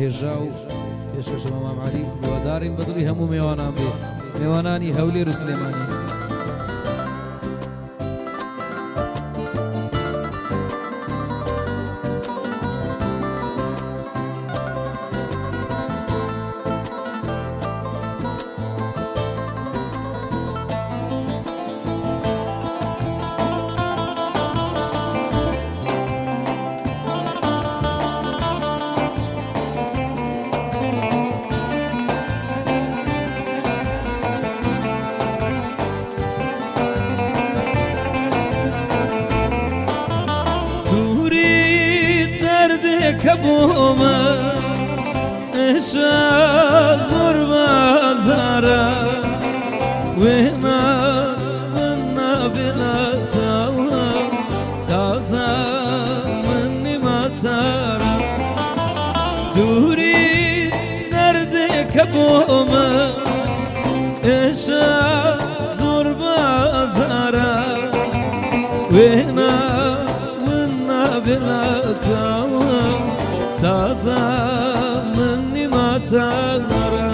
هێژاو پێشکەشەوە مام عەلی هیوادارین بەدڵی هەموو میوانان بێ میوانانی هەولێر و سلێمانی. كبوما إشا زور بازارا وهنا منا بلا تاوها تازا مني ما تارا دوري درد كبوما إشا زور بازارا وهنا منا بلا تاوها تازه منی ما تغرا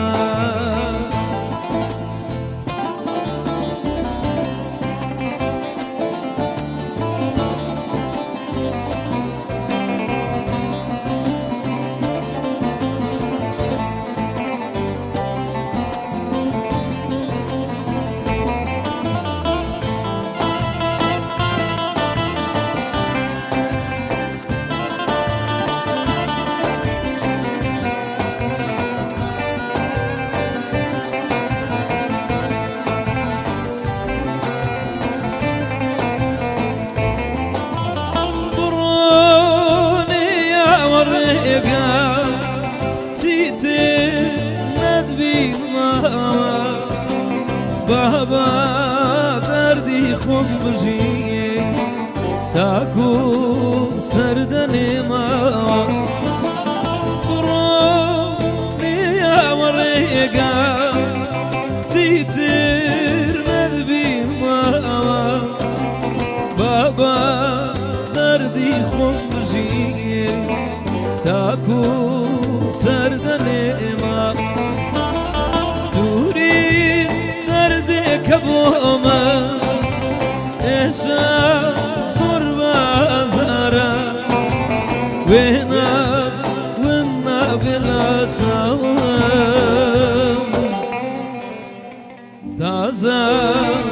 بابا دردی خوب بجی تاکو سردن ما برونی آوریگا تیتر ندبی ما بابا دردی خوب بجی تاکو سردن ما كبوما إيشا زور بازارا وينا بلا تاوام تازا